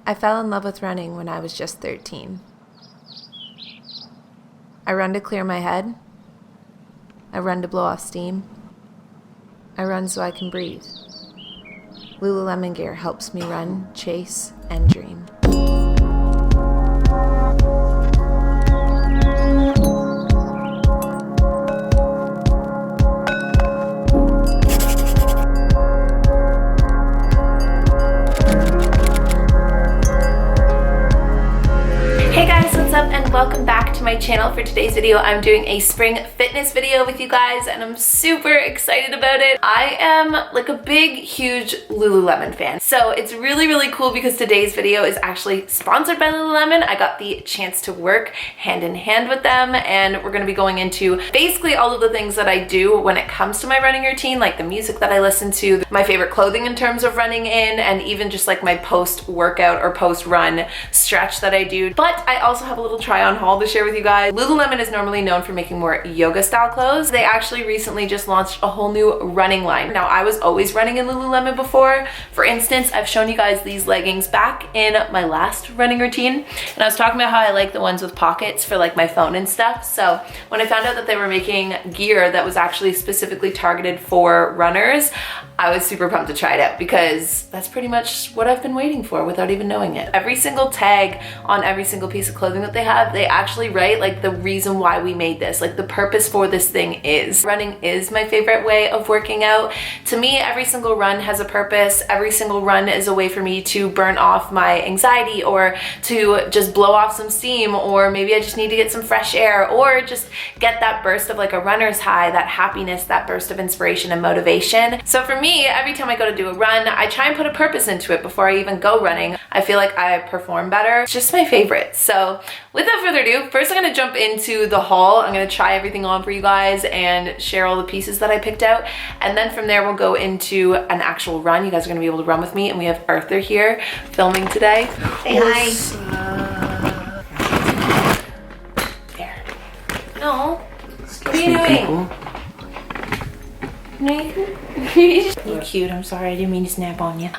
I fell in love with running when I was just 13. I run to clear my head. I run to blow off steam. I run so I can breathe. Lululemon gear helps me run, chase, and dream. Hey guys, what's up and welcome back to my channel. For today's video, I'm doing a spring fitness video with you guys and I'm super excited about it. I am like a big, huge Lululemon fan. So it's really cool because today's video is actually sponsored by Lululemon. I got the chance to work hand in hand with them and we're gonna be going into basically all of the things that I do when it comes to my running routine, like the music that I listen to, my favorite clothing in terms of running in, and even just like my post-workout or post-run stretch that I do. But I also have a little try-on haul to share with you guys. Lululemon is normally known for making more yoga style clothes. They actually recently just launched a whole new running line. Now, I was always running in Lululemon before. For instance, I've shown you guys these leggings back in my last running routine, and I was talking about how I like the ones with pockets for like my phone and stuff. So when I found out that they were making gear that was actually specifically targeted for runners, I was super pumped to try it out because that's pretty much what I've been waiting for without even knowing it. Every single tag on every single piece of clothing that they have, they actually write like the reason why we made this, like the purpose for this thing is. Running is my favorite way of working out. To me, every single run has a purpose. Every single run is a way for me to burn off my anxiety or to just blow off some steam, or maybe I just need to get some fresh air or just get that burst of like a runner's high, that happiness, that burst of inspiration and motivation. So for me, every time I go to do a run, I try and put a purpose into it before I even go running. I feel like I perform better. It's just my favorite. So without further ado, first I'm gonna jump into the haul. I'm gonna try everything on for you guys and share all the pieces that I picked out. And then from there, we'll go into an actual run. You guys are gonna be able to run with me. And we have Arthur here filming today. Say hi. There. No. What are you doing? No, you're cute. I'm sorry, I didn't mean to snap on you.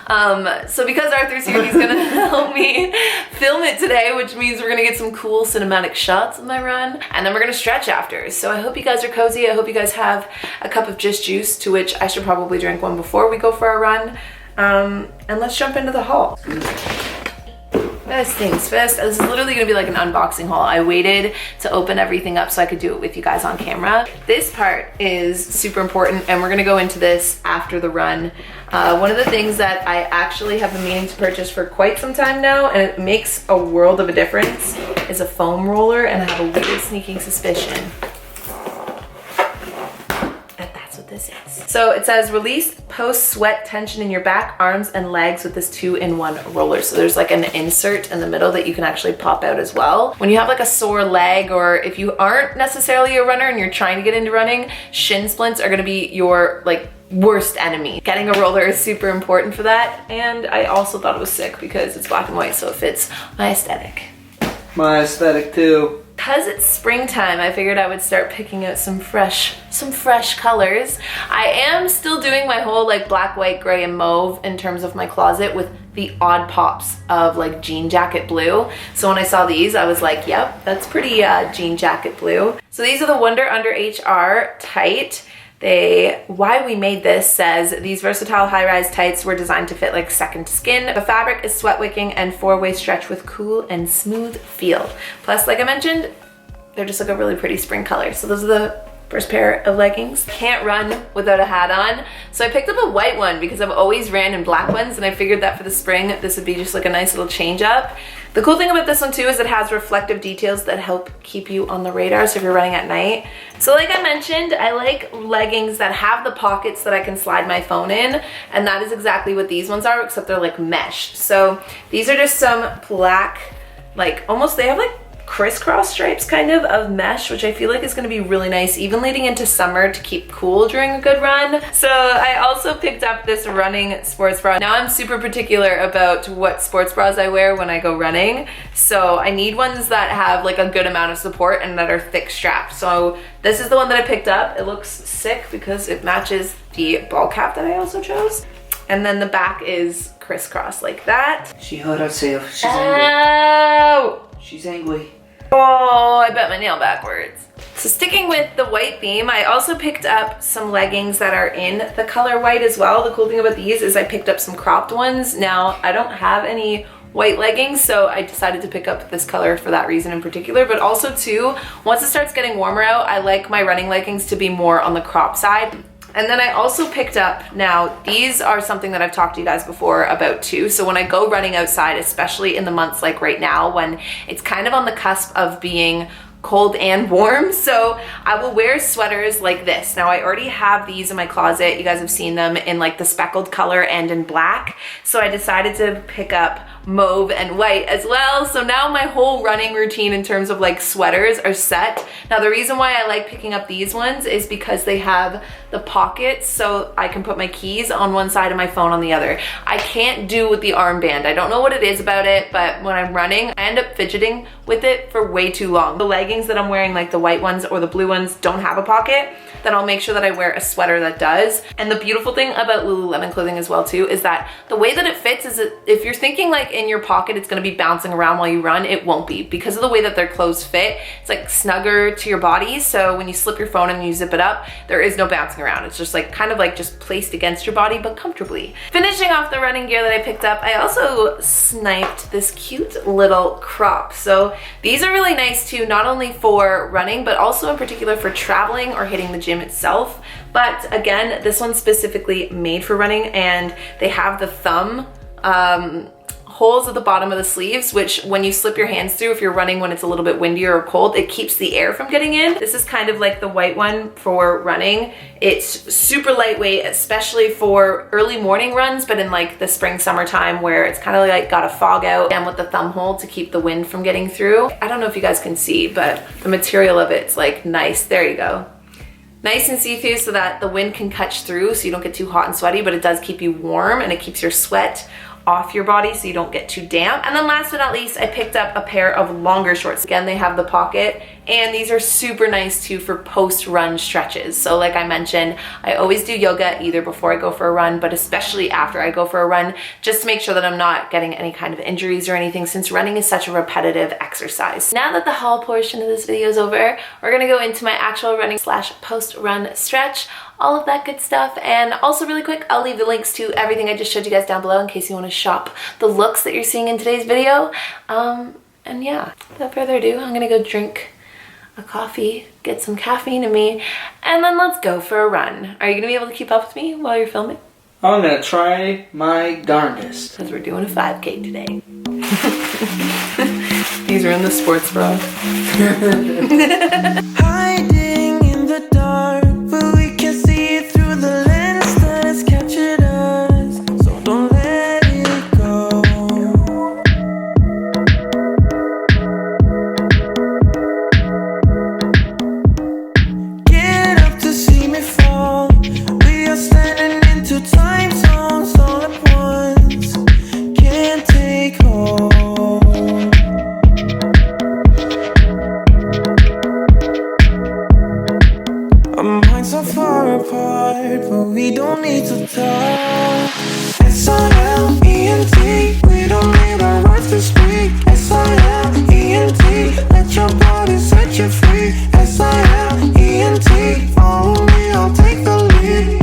So because Arthur's here, he's gonna help me film it today, which means we're gonna get some cool cinematic shots of my run, and then we're gonna stretch after. So I hope you guys are cozy. I hope you guys have a cup of just juice, to which I should probably drink one before we go for our run. And let's jump into the haul. First things first, this is literally gonna be like an unboxing haul. I waited to open everything up so I could do it with you guys on camera. This part is super important and we're gonna go into this after the run. One of the things that I actually have been meaning to purchase for quite some time now, and it makes a world of a difference, is a foam roller, and I have a weird sneaking suspicion this is. So it says release post-sweat tension in your back, arms, and legs with this 2-in-1 roller. So there's like an insert in the middle that you can actually pop out as well. When you have like a sore leg, or if you aren't necessarily a runner and you're trying to get into running, shin splints are gonna be your like worst enemy. Getting a roller is super important for that. And I also thought it was sick because it's black and white, so it fits my aesthetic. My aesthetic too. Because it's springtime, I figured I would start picking out some fresh colors. I am still doing my whole like black, white, gray, and mauve in terms of my closet, with the odd pops of like jean jacket blue. So when I saw these, I was like, yep, that's pretty jean jacket blue. So these are the Wonder Under HR tight. Why we made this says these versatile high-rise tights were designed to fit like second skin. The fabric is sweat wicking and 4-way stretch with cool and smooth feel. Plus, like I mentioned, they're just like a really pretty spring color. So those are the first pair of leggings. Can't run without a hat on. So I picked up a white one because I've always ran in black ones, and I figured that for the spring, this would be just like a nice little change up. The cool thing about this one too is it has reflective details that help keep you on the radar, so if you're running at night. So like I mentioned, I like leggings that have the pockets that I can slide my phone in, and that is exactly what these ones are, except they're like mesh. So these are just some black, like almost, they have like crisscross stripes kind of mesh, which I feel like is going to be really nice even leading into summer to keep cool during a good run. So I also picked up this running sports bra. Now I'm super particular about what sports bras I wear when I go running, so I need ones that have like a good amount of support and that are thick strapped. So this is the one that I picked up. It looks sick because it matches the ball cap that I also chose. And then the back is crisscross like that. She hurt herself. She's angry. She's angry. Oh, I bet my nail backwards. So sticking with the white theme, I also picked up some leggings that are in the color white as well. The cool thing about these is I picked up some cropped ones. Now, I don't have any white leggings, so I decided to pick up this color for that reason in particular, but also too, once it starts getting warmer out, I like my running leggings to be more on the crop side. And then I also picked up, now these are something that I've talked to you guys before about too. So when I go running outside, especially in the months like right now, when it's kind of on the cusp of being cold and warm, so I will wear sweaters like this. Now I already have these in my closet. You guys have seen them in like the speckled color and in black. So I decided to pick up mauve and white as well. So now my whole running routine in terms of like sweaters are set. Now the reason why I like picking up these ones is because they have the pockets so I can put my keys on one side and my phone on the other. I can't do with the armband. I don't know what it is about it, but when I'm running, I end up fidgeting with it for way too long. The leggings that I'm wearing, like the white ones or the blue ones, don't have a pocket. Then I'll make sure that I wear a sweater that does. And the beautiful thing about Lululemon clothing as well too is that the way that it fits is that if you're thinking like in your pocket it's gonna be bouncing around while you run, it won't be. Because of the way that their clothes fit, it's like snugger to your body, so when you slip your phone and you zip it up, there is no bouncing around. It's just like kind of like just placed against your body, but comfortably. Finishing off the running gear that I picked up, I also sniped this cute little crop. So these are really nice too, not only for running, but also in particular for traveling or hitting the gym itself. But again, this one's specifically made for running, and they have the thumb holes at the bottom of the sleeves, which when you slip your hands through, if you're running when it's a little bit windier or cold, it keeps the air from getting in. This is kind of like the white one for running. It's super lightweight, especially for early morning runs, but in like the spring, summertime where it's kind of like got a fog out, and with the thumb hole to keep the wind from getting through. I don't know if you guys can see, but the material of it's like nice. There you go. Nice and see-through so that the wind can catch through so you don't get too hot and sweaty, but it does keep you warm and it keeps your sweat off your body so you don't get too damp. And then last but not least, I picked up a pair of longer shorts. Again, they have the pocket, and these are super nice too for post-run stretches. So like I mentioned, I always do yoga either before I go for a run, but especially after I go for a run, just to make sure that I'm not getting any kind of injuries or anything, since running is such a repetitive exercise. Now that the haul portion of this video is over, we're gonna go into my actual running / post-run stretch, all of that good stuff. And also really quick, I'll leave the links to everything I just showed you guys down below in case you want to shop the looks that you're seeing in today's video. And yeah, without further ado, I'm gonna go drink a coffee, get some caffeine in me, and then let's go for a run. Are you gonna be able to keep up with me while you're filming? I'm gonna try my darndest. Because we're doing a 5K today. These are in the sports bra. Hiding in the dark, but we can see it through the lens that has captured us. So don't let it go. Get up to see me fall. We are standing in two time zones all at once. Can't take hold. Our minds are far apart, but we don't need to talk. S-I-L-E-N-T, we don't need our words to speak. S-I-L-E-N-T, let your body set you free. S-I-L-E-N-T, follow me, I'll take the lead.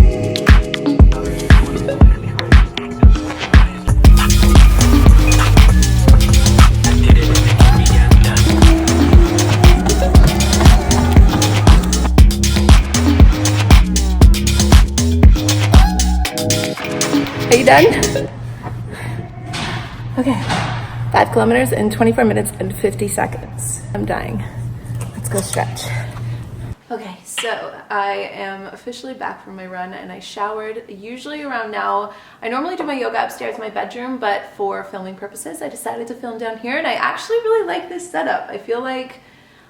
Are you done? Okay, 5 kilometers in 24 minutes and 50 seconds. I'm dying. Let's go stretch. Okay, so I am officially back from my run and I showered. Usually around now, I normally do my yoga upstairs in my bedroom, but for filming purposes, I decided to film down here, and I actually really like this setup. I feel like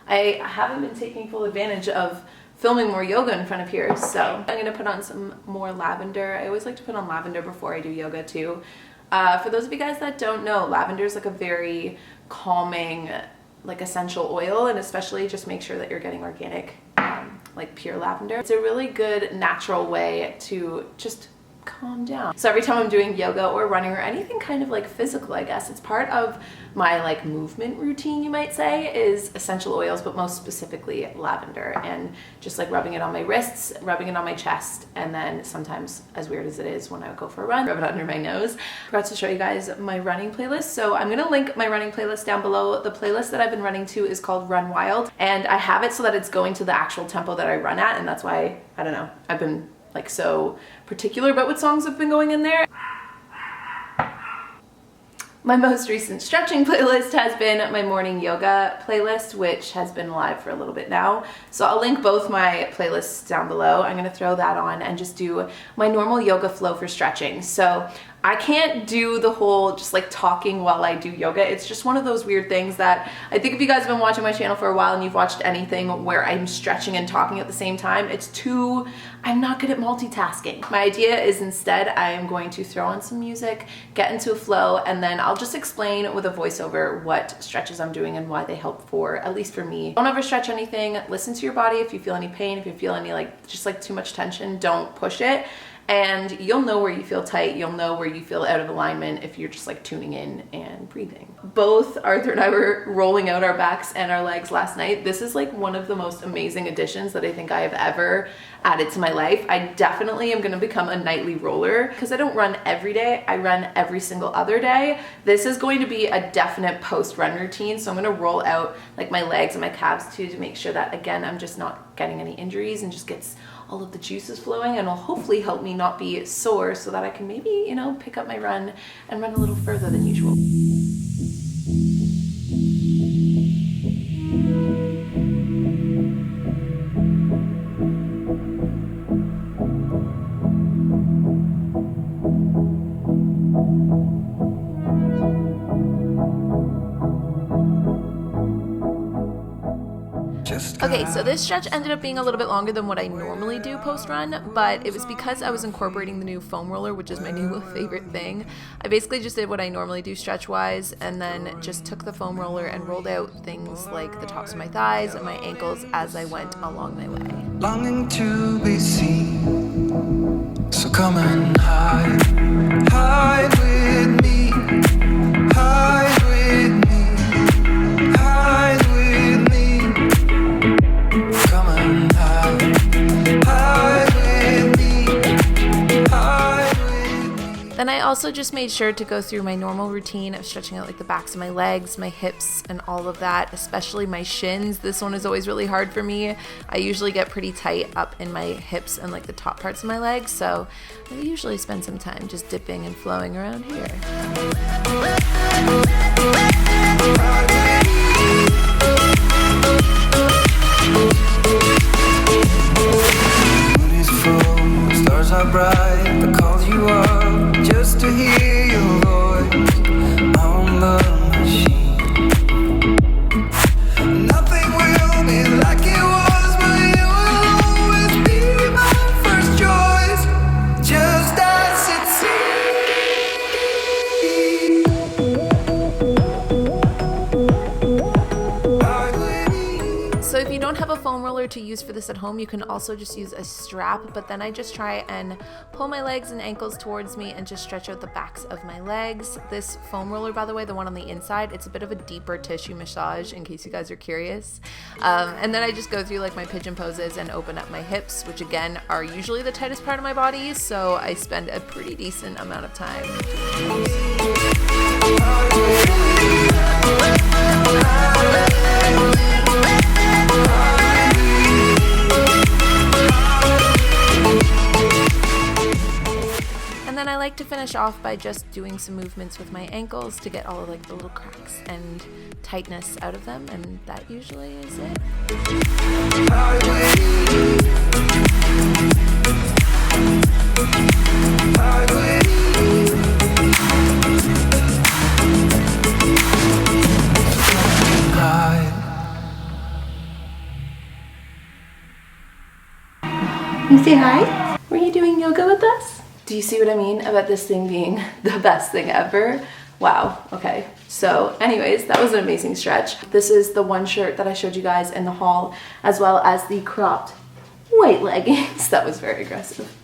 I haven't been taking full advantage of filming more yoga in front of here, so I'm gonna put on some more lavender. I always like to put on lavender before I do yoga too. For those of you guys that don't know, lavender is like a very calming, like essential oil, and especially just make sure that you're getting organic, like pure lavender. It's a really good natural way to just calm down. So every time I'm doing yoga or running or anything kind of like physical, I guess, it's part of my like movement routine, you might say, is essential oils, but most specifically lavender, and just like rubbing it on my wrists, rubbing it on my chest, and then sometimes, as weird as it is, when I go for a run, rub it under my nose. I forgot to show you guys my running playlist. So I'm gonna link my running playlist down below. The playlist that I've been running to is called Run Wild, and I have it so that it's going to the actual tempo that I run at, and that's why, I don't know, I've been like so particular about what songs have been going in there. My most recent stretching playlist has been my morning yoga playlist, which has been live for a little bit now. So I'll link both my playlists down below. I'm gonna throw that on and just do my normal yoga flow for stretching. So I can't do the whole just like talking while I do yoga. It's just one of those weird things that I think if you guys have been watching my channel for a while and you've watched anything where I'm stretching and talking at the same time, I'm not good at multitasking. My idea is instead I am going to throw on some music, get into a flow, and then I'll just explain with a voiceover what stretches I'm doing and why they help for, at least for me. Don't overstretch anything. Listen to your body. If you feel any pain, if you feel any like just like too much tension, don't push it. And you'll know where you feel tight, you'll know where you feel out of alignment if you're just like tuning in and breathing. Both Arthur and I were rolling out our backs and our legs last night. This is like one of the most amazing additions that I think I have ever added to my life. I definitely am gonna become a nightly roller because I don't run every day, I run every single other day. This is going to be a definite post-run routine, so I'm gonna roll out like my legs and my calves too to make sure that, again, I'm just not getting any injuries and just gets all of the juices flowing, and will hopefully help me not be sore so that I can maybe, you know, pick up my run and run a little further than usual. Okay, so this stretch ended up being a little bit longer than what I normally do post-run, but it was because I was incorporating the new foam roller, which is my new favorite thing. I basically just did what I normally do stretch-wise, and then just took the foam roller and rolled out things like the tops of my thighs and my ankles as I went along my way. Longing to be seen, so come and hide with me, hide with me, hide with me. Come and hide with me, hide with me. Then I also just made sure to go through my normal routine of stretching out like the backs of my legs, my hips, and all of that, especially my shins. This one is always really hard for me. I usually get pretty tight up in my hips and like the top parts of my legs, so I usually spend some time just dipping and flowing around here. Moon is full, stars are bright. I called you up just to hear your voice on the machine. Nothing will be like it was, but you will always be my first choice, just as it seems. So if you don't have a foam roller to use for this at home, you can also just use a strap, but then I just try and pull my legs and ankles towards me and just stretch out the backs of my legs. This foam roller, by the way, the one on the inside, it's a bit of a deeper tissue massage in case you guys are curious. And then I just go through like my pigeon poses and open up my hips, which again are usually the tightest part of my body, so I spend a pretty decent amount of time. And then I like to finish off by just doing some movements with my ankles to get all of like the little cracks and tightness out of them, and that usually is it. You say hi? Were you doing yoga with us? Do you see what I mean about this thing being the best thing ever? Wow, okay. So anyways, that was an amazing stretch. This is the one shirt that I showed you guys in the haul, as well as the cropped white leggings. That was very aggressive.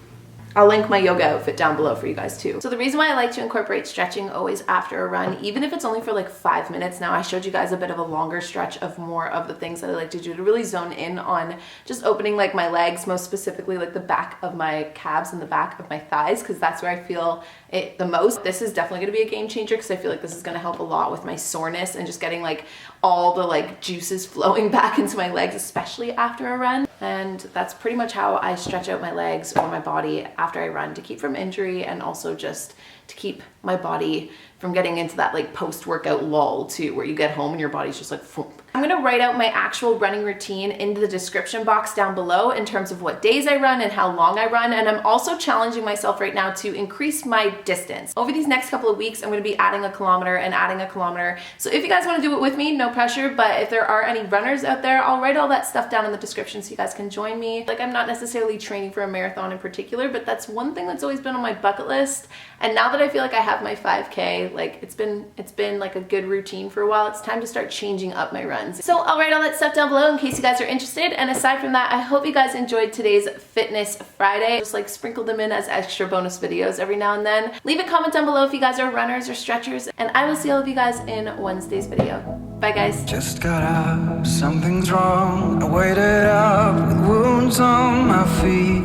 I'll link my yoga outfit down below for you guys too. So the reason why I like to incorporate stretching always after a run, even if it's only for like 5 minutes, now I showed you guys a bit of a longer stretch of more of the things that I like to do to really zone in on just opening like my legs, most specifically like the back of my calves and the back of my thighs, because that's where I feel it the most. This is definitely going to be a game changer because I feel like this is going to help a lot with my soreness and just getting like all the like juices flowing back into my legs, especially after a run. And that's pretty much how I stretch out my legs or my body after I run, to keep from injury and also just to keep my body from getting into that like post-workout lull too, where you get home and your body's just like thump. I'm gonna write out my actual running routine into the description box down below in terms of what days I run and how long I run. And I'm also challenging myself right now to increase my distance. Over these next couple of weeks, I'm gonna be adding a kilometer and adding a kilometer. So if you guys wanna do it with me, no pressure, but if there are any runners out there, I'll write all that stuff down in the description so you guys can join me. Like, I'm not necessarily training for a marathon in particular, but that's one thing that's always been on my bucket list. And now that I feel like I have my 5K, like it's been like a good routine for a while, it's time to start changing up my runs. So I'll write all that stuff down below in case you guys are interested. And aside from that, I hope you guys enjoyed today's Fitness Friday. Just like sprinkle them in as extra bonus videos every now and then. Leave a comment down below if you guys are runners or stretchers, and I will see all of you guys in Wednesday's video. Bye guys. Just got up, something's wrong. I waited up with wounds on my feet.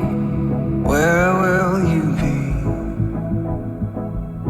Where will you